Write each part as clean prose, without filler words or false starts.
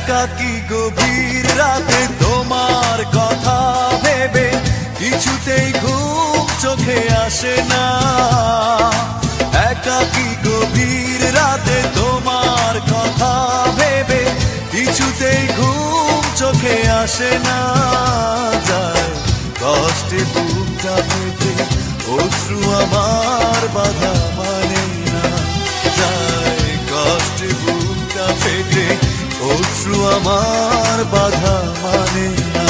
একাকী গভীর রাতে তোমার কথা ভেবে কিছুতেই ঘুম চোখে আসে না। একাকী গভীর রাতে তোমার কথা ভেবে কিছুতেই ঘুম চোখে আসে না। যায় কষ্টে বুকটা ফেটে অশ্রু আমার বাধা মানে না। যায় কষ্টে বুকটা ফেটে অশ্রু আমার বাধা মানে না।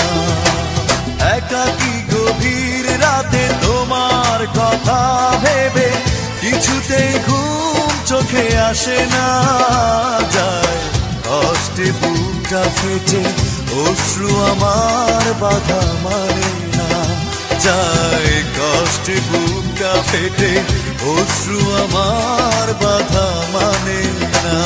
একাকী গভীর রাতে তোমার কথা ভেবে কিছুতেই ঘুম চোখে আসে না। যায় কষ্টে বুকটা ফেটে অশ্রু আমার বাধা মানে না। যায় কষ্টে বুকটা ফেটে অশ্রু আমার বাধা মানে না।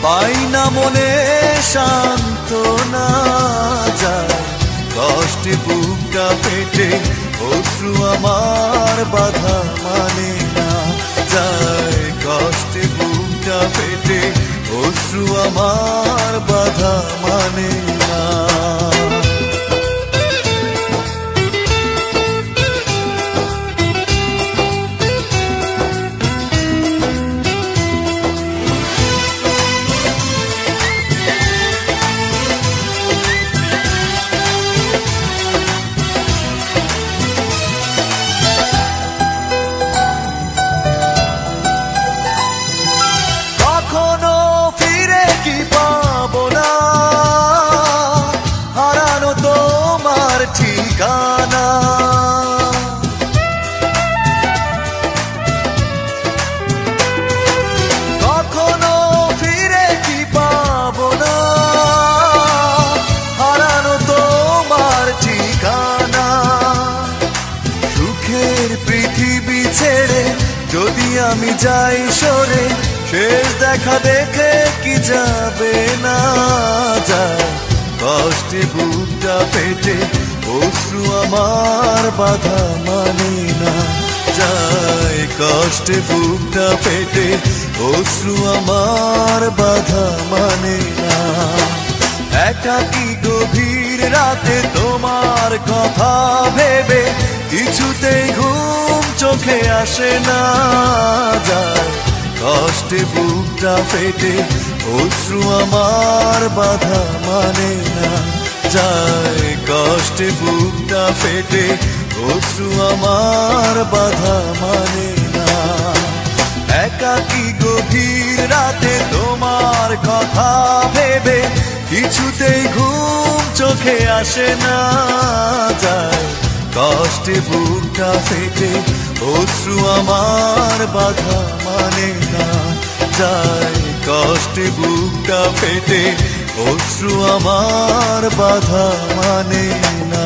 পাই না মনে সান্ত্বনা। যায় কষ্টে বুকটা ফেটে অশ্রু আমার বাধা মানে না। যায় কষ্টে বুকটা ফেটে অশ্রু আমার বাধা মানে না। কখনো ফিরে কি পাবো না, হারানো তোমার ঠিকানা। সুখের পৃথিবী ছেড়ে যদি আমি যাই সরে, শেষ দেখা দেখে কি যাবে না। যায় কষ্টে বুকটা ফেটে অশ্রু আমার বাধা মানে না। যায় কষ্টে বুকটা ফেটে অশ্রু আমার বাধা মানে না। একাকী গভীর রাতে তোমার কথা ভেবে কিছুতেই ঘুম চোখে আসে না। যায় কষ্টে বুকটা ফেটে অশ্রু আমার বাধা মানে না। যায় কষ্টে বুকটা ফেটে অশ্রু আমার বাধা মানে না। একাকী গভীর রাতে তোমার কথা ভেবে কিছুতেই ঘুম চোখে আসে না। যায় কষ্টে বুকটা ফেটে অশ্রু আমার বাধা মানে না। যায় কষ্টে বুকটা ফেটে অশ্রু আমার বাধা মানে না।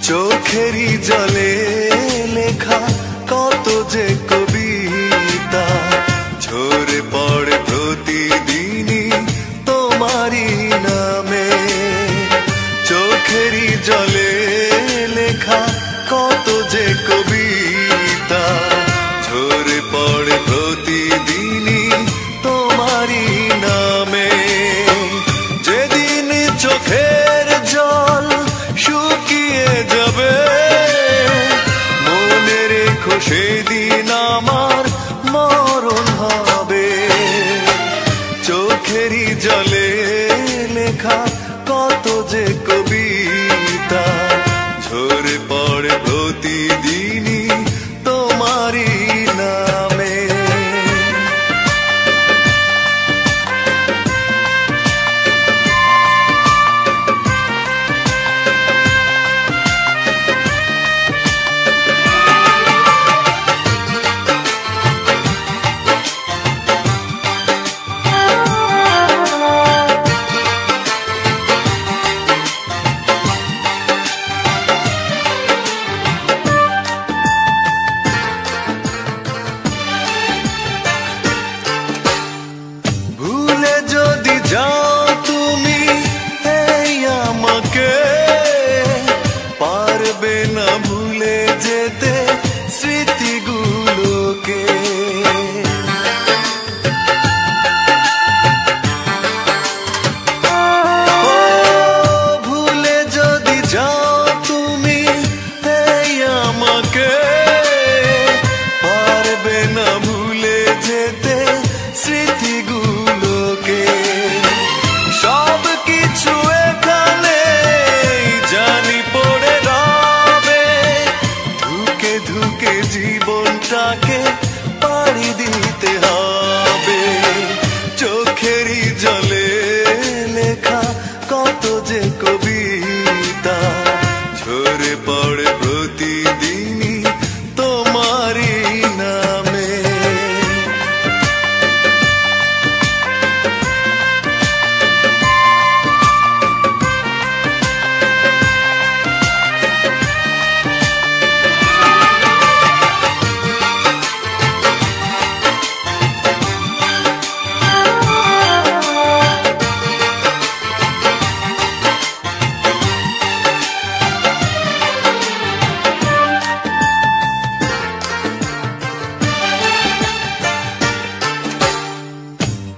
চোখেরই জলে লেখা কত যে কবিতা ঝরে পড়ে প্রতিদিনই তোমারই নামে। আমার মরণ হবে। চোখেরই জলে লেখা কত যে কবিতা ঝরে পড়ে প্রতিদিনই তোমারই নামে। জীবনটাকে পাড়ি দিতে হবে। চোখেরই জলে লেখা কত যে কবিতা ঝরে পড়ে প্রতিদিনই তোমারই নামে।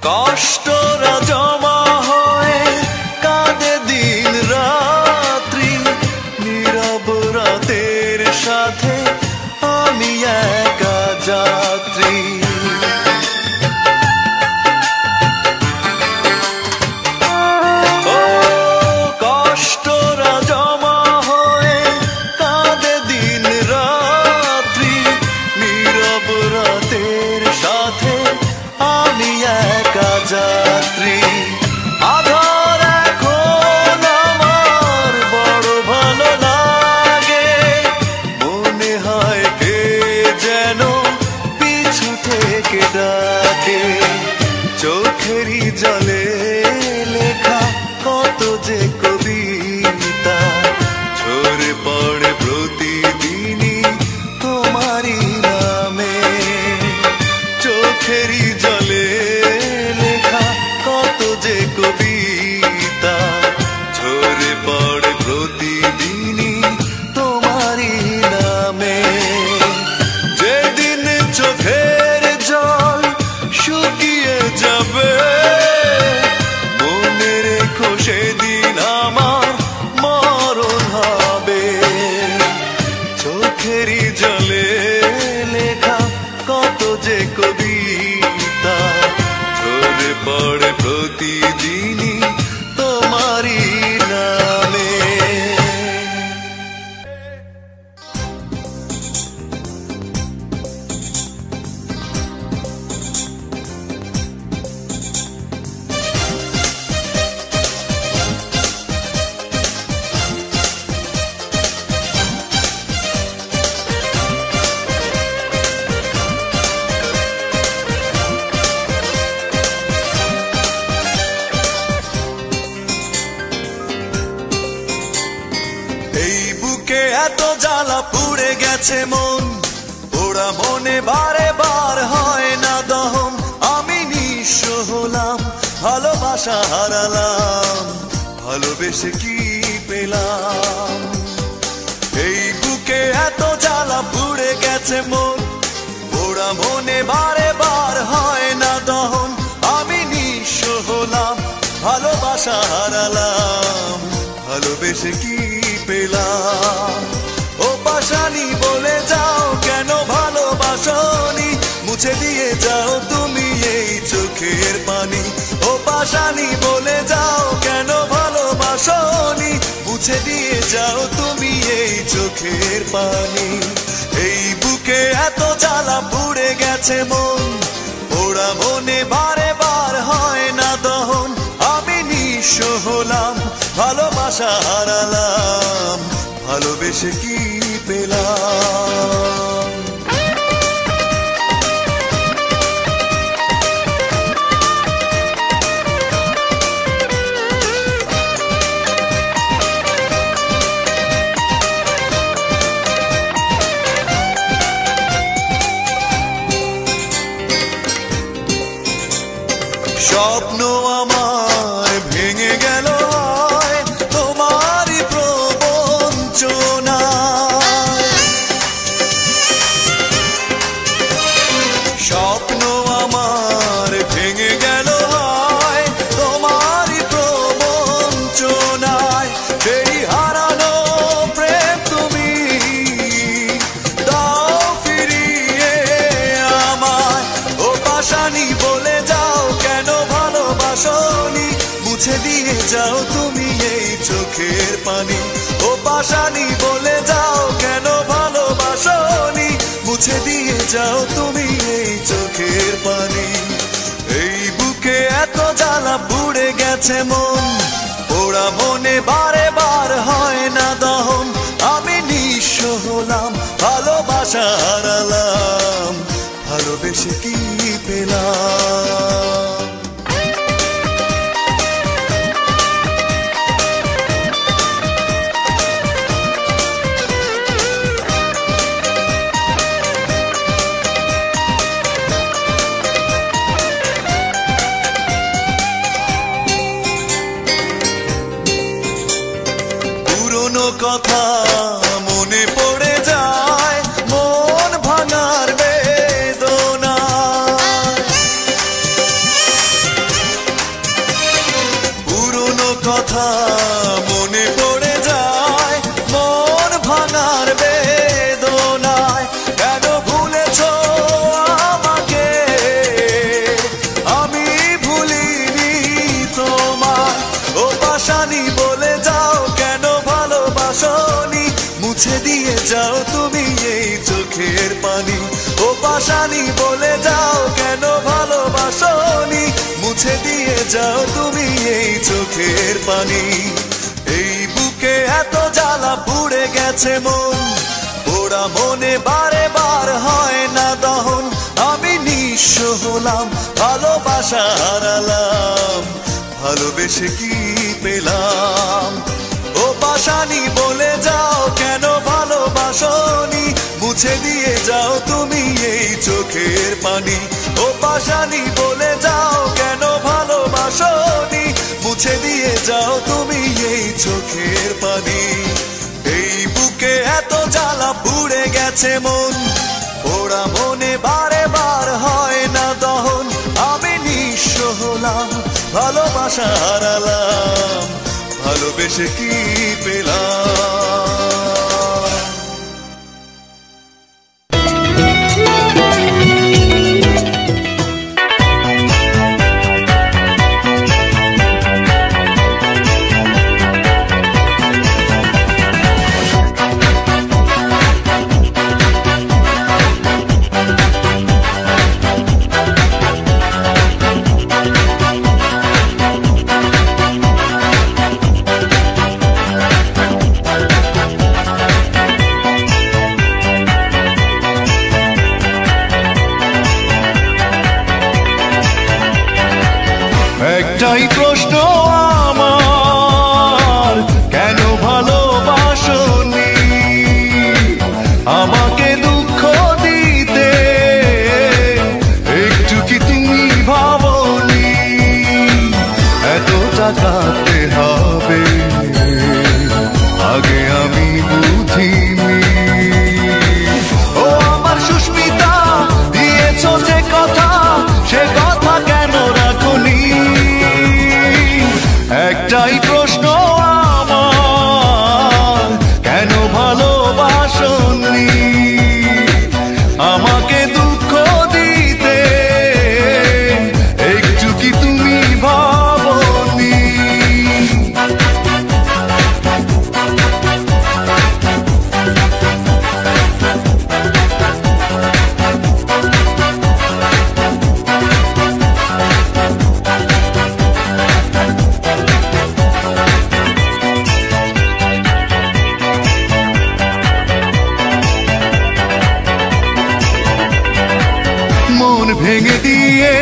কষ্টরা জমা হয়ে কাঁদে দিন রাত্রি, নীরব রাতের সাথে আমি একা যাত্রী। ও কষ্টরা জমা হয়ে কাঁদে দিন রাত্রি, নীরব রাতের সাথে আমি একা যাত্রী। আধার এখন আমার বড় ভালো লাগে, মনে হয় কে যেন পিছু থেকে ডাকে। চোখেরই জলে লেখা কত যে কবিতা ঝরে পড়ে প্রতিদিনই তোমারই নামে। চোখেরই জলে লেখা কত যে কবিতা ঝরে পড়ে প্রতিদিনই তোমারই নামে। যেদিন চোখের জল শুকিয়ে যাবে মনে রেখো সেদিন আমার মরণ হবে। চোখেরই জলে লেখা কত যে কবিতা ঝরে পড়ে প্রতিদিনই তোমারই নামে। এত জ্বালা পুড়ে গেছে মন, ওরা মনে বারে বার হয় না দহন। আমি নিঃস্ব হলাম, ভালোবাসা হারালাম, ভালোবেসে কি পেলাম? এই বুকে এত জ্বালা পুড়ে গেছে মন, ওরা মনে বারে বার হয় না দহন। আমি নিঃস্ব হলাম, ভালোবাসা হারালাম, ভালোবেসে কি পেলাম? ও পাশানি বলে যাও কেন ভালোবাসো মুছে দিয়ে যাও তুমি এই চোখের পানি। ও পাশানি বলে যাও কেন ভালোবাসোনি, মুছে দিয়ে যাও তুমি এই চোখের পানি। এই বুকে এত জ্বালা পুড়ে গেছে মন, ওরা মনে বারে বার হয় না দহন। আমি নিঃস্ব হলাম, ভালোবাসা হারালাম, ভালোবেসে কি পেলাম। স্বপ্ন আমার ভেঙে গেল তোমারই প্রবঞ্চনায়। স্বপ্ন আমার ভেঙে গেল তোমারই প্রবঞ্চনায়। সেই হারানো প্রেম তুমি দাও ফিরিয়ে আমায়। ও পাশানি বলে যাও কেন ভালোবাসোনি, মুছে দিয়ে যাও তুমি এই চোখের পানি। ও পাশানি বলে যাও কেন ভালোবাসোনি, মুছে দিয়ে যাও তুমি এই চোখের পানি। এই বুকে এত জ্বালা পুড়ে গেছে মন, ওরা মনে বারে বার হয় না দহন। আমি নিঃস্ব হলাম, ভালোবাসা হারালাম, ভালোবেসে কি পেলাম। পুরনো কথা মনে পড়ে যায়, মন ভাঙার বেদনা। পুরনো কথা মনে পড়ে যায়, মন ভাঙার বেদনায়। কেন ভুলেছো আমাকে, আমি ভুলিনি তোমায়। ও পাশানি বলে যাও কেন ভালোবাসোনি, মুছে দিয়ে যাও তুমি এই চোখের পানি। ও পাশানি বলে যাও কেন ভালোবাসোনি, মুছে দিয়ে যাও তুমি এই চোখের পানি। এই বুকে এত জ্বালা পুড়ে গেছে মন, ওরা মনে বারে বার হয় না দহন। আমি নিঃস্ব হলাম, ভালোবাসা হারালাম, ভালোবেসে কি পেলাম। ও পাশানি বলে যাও কেন ভালোবাসোনি, মুছে দিয়ে যাও তুমি এই চোখের পানি। ও পাশানি বলে যাও কেন ভালোবাসোনি, মুছে দিয়ে যাও তুমি এই চোখের পানি। এই বুকে এত জ্বালা পুড়ে গেছে মন, ওরা মনে বারে বার হয় না দহন। আমি নিঃস্ব হলাম, ভালোবাসা হারালাম, ভালোবেসে কি পেলাম। একটাই প্রশ্ন আমার, কেন ভালোবাসোনি আমাকে দুঃখ দিতে, একটু কি তুমি ভাবোনি এতটা কাঁদতে হবে, আগে আমি বুঝিনি। ও আমার সুস্মিতা, দিয়েছো যে কথা, সে কথা কেন রাখোনি। ভেঙে দিয়ে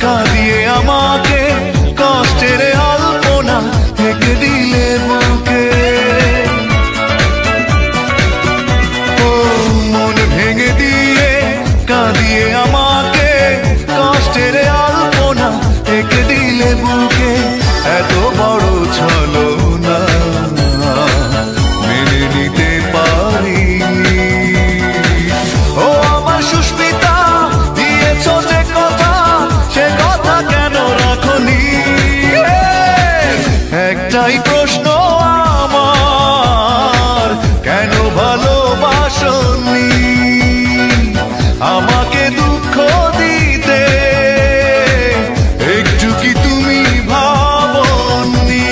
কাঁদিয়ে আমাকে কষ্টের আলপনা থেকে দিলে বুকে। ও মন ভেঙে দিয়ে কাঁদিয়ে আমাকে কষ্টের আলপনা থেকে দিলে বুকে। এত বড় ছলনা মেনে নিতে পারি। ও আমার সুস্মিতা, দিয়েছ যে কথা সে কথা কেন রাখনি? একটাই প্রশ্ন আমার, কেন ভালোবাসনি আমাকে দুঃখ দিতে? একটু কি তুমি ভাবনি?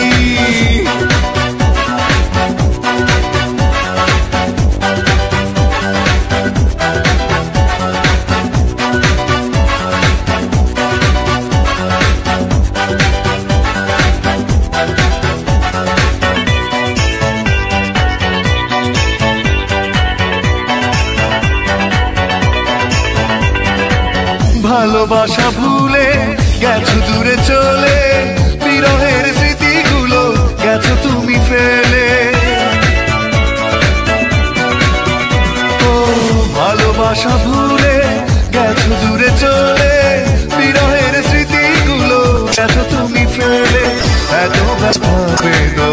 ভালোবাসা ভুলে গেছো দূরে চলে, বিরহের স্মৃতিগুলো গেছো তুমি ফেলে। ও ভালোবাসা ভুলে গেছো দূরে চলে, বিরহের স্মৃতিগুলো গেছো তুমি ফেলে। এত ব্যথা বেদনা